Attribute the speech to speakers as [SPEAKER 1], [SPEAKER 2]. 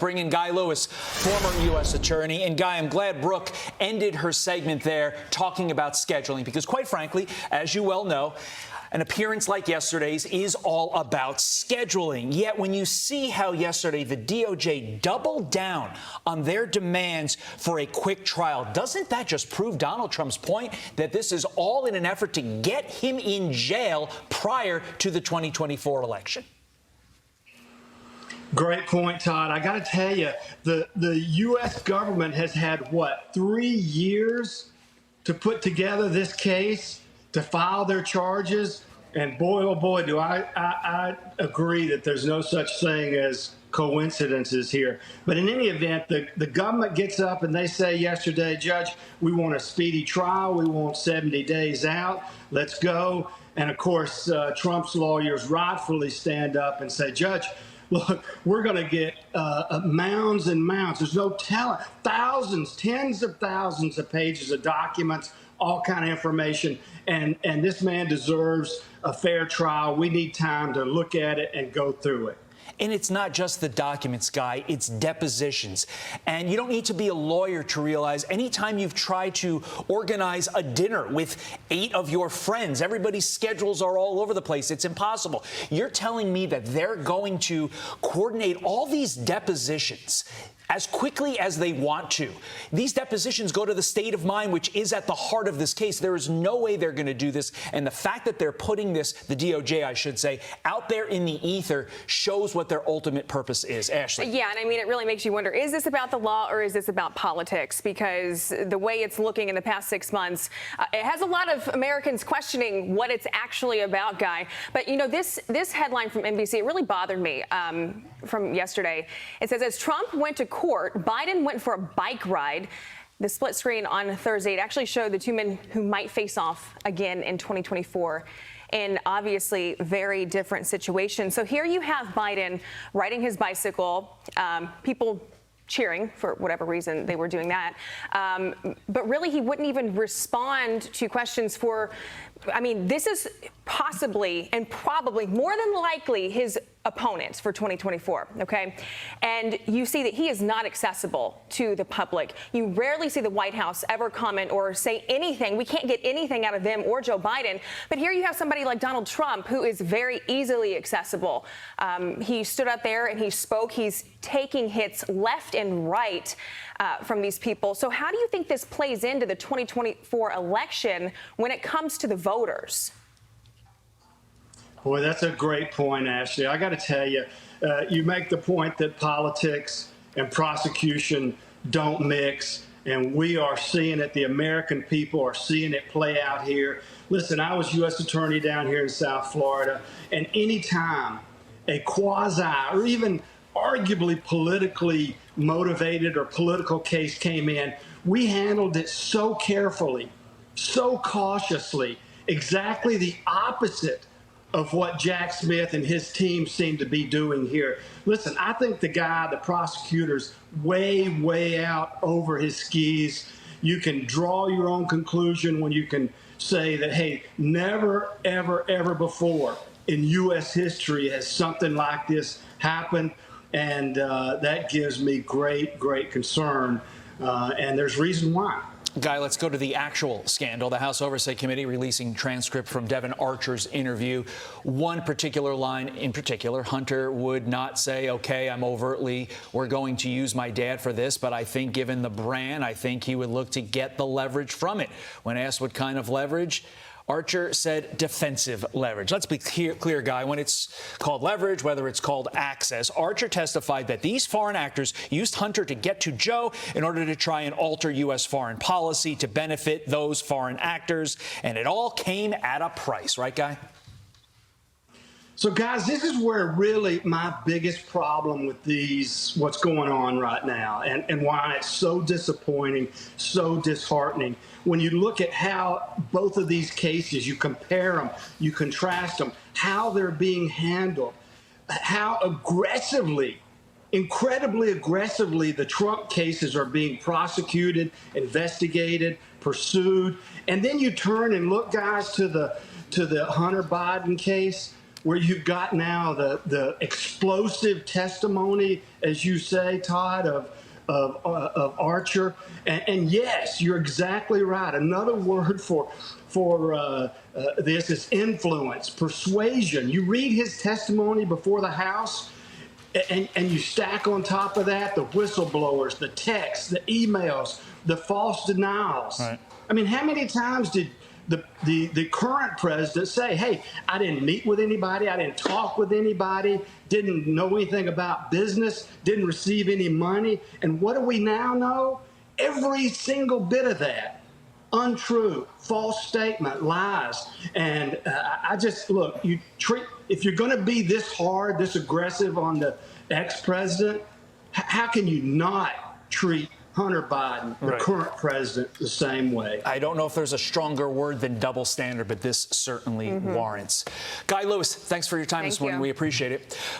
[SPEAKER 1] bring in Guy Lewis, former U.S. attorney. And Guy, I'm glad Brooke ended her segment there talking about scheduling, because quite frankly, as you well know, an appearance like yesterday's is all about scheduling. Yet when you see how yesterday the DOJ doubled down on their demands for a quick trial, doesn't that just prove Donald Trump's point that this is all in an effort to get him in jail prior to the 2024 election?
[SPEAKER 2] Great point, Todd. I got to tell you, the U.S. government has had, 3 years to put together this case, to file their charges. And boy, oh boy, do I agree that there's no such thing as coincidences here. But in any event, the government gets up and they say yesterday, Judge, we want a speedy trial. We want 70 days out. Let's go. And of course, Trump's lawyers rightfully stand up and say, Judge, look, we're going to get mounds and mounds. There's no telling. Thousands, tens of thousands of pages of documents, all kind of information. And this man deserves a fair trial. We need time to look at it and go through it.
[SPEAKER 1] And it's not just the documents, Guy, it's depositions. And you don't need to be a lawyer to realize anytime you've tried to organize a dinner with 8 of your friends, everybody's schedules are all over the place. It's impossible. You're telling me that they're going to coordinate all these depositions as quickly as they want to. These depositions go to the state of mind, which is at the heart of this case. There is no way they're going to do this. And the fact that they're putting this, the DOJ, I should say, out there in the ether shows what their ultimate purpose is. Ashley.
[SPEAKER 3] Yeah, and I mean, it really makes you wonder, is this about the law or is this about politics? Because the way it's looking in the past 6 months, it has a lot of Americans questioning what it's actually about, Guy. But, you know, this headline from NBC, it really bothered me from yesterday. It says, as Trump went to court, Biden went for a bike ride. The split screen on Thursday, it actually showed the two men who might face off again in 2024 in obviously very different situations. So here you have Biden riding his bicycle, people cheering for whatever reason they were doing that. But really, he wouldn't even respond to questions for, I mean, this is possibly and probably more than likely his opponents for 2024, okay? And you see that he is not accessible to the public. You rarely see the White House ever comment or say anything. We can't get anything out of them or Joe Biden. But here you have somebody like Donald Trump, who is very easily accessible. He stood up there and he spoke. He's taking hits left and right from these people. So how do you think this plays into the 2024 election when it comes to the voters?
[SPEAKER 2] Boy, that's a great point, Ashley. I got to tell you, you make the point that politics and prosecution don't mix, and we are seeing it. The American people are seeing it play out here. Listen, I was U.S. attorney down here in South Florida, and anytime a quasi or even arguably politically motivated or political case came in, we handled it so carefully, so cautiously, exactly the opposite of what Jack Smith and his team seem to be doing here. Listen, I think the prosecutor's way out over his skis. You can draw your own conclusion when you can say that, hey, never, ever before in U.S. history has something like this happened. And that gives me great concern. And there's reason why.
[SPEAKER 1] Guy, let's go to the actual scandal. The House Oversight Committee releasing transcript from Devin Archer's interview. One particular line in particular, Hunter would not say, okay, we're going to use my dad for this, but I think given the brand, I think he would look to get the leverage from it. When asked what kind of leverage, Archer said defensive leverage. Let's be clear, Guy. When it's called leverage, whether it's called access, Archer testified that these foreign actors used Hunter to get to Joe in order to try and alter U.S. foreign policy to benefit those foreign actors. And it all came at a price. Right, Guy?
[SPEAKER 2] So, guys, this is where really my biggest problem with what's going on right now and why it's so disappointing, so disheartening. When you look at how both of these cases, you compare them, you contrast them, how they're being handled, how incredibly aggressively the Trump cases are being prosecuted, investigated, pursued. And then you turn and look, guys, to the Hunter Biden case. where you've got now the explosive testimony, as you say, Todd, of Archer. And yes, you're exactly right. Another word for this is influence, persuasion. You read his testimony before the House, and you stack on top of that the whistleblowers, the texts, the emails, the false denials.
[SPEAKER 1] Right.
[SPEAKER 2] I mean, how many times did the current president say, hey, I didn't meet with anybody, I didn't talk with anybody, didn't know anything about business, didn't receive any money? And what do we now know? Every single bit of that. Untrue, false statement, lies. And I just, look, if you're going to be this hard, this aggressive on the ex-president, how can you not treat Hunter Biden, the current president, the same way?
[SPEAKER 1] I don't know if there's a stronger word than double standard, but this certainly warrants. Guy Lewis, thanks for your time this morning. We appreciate it.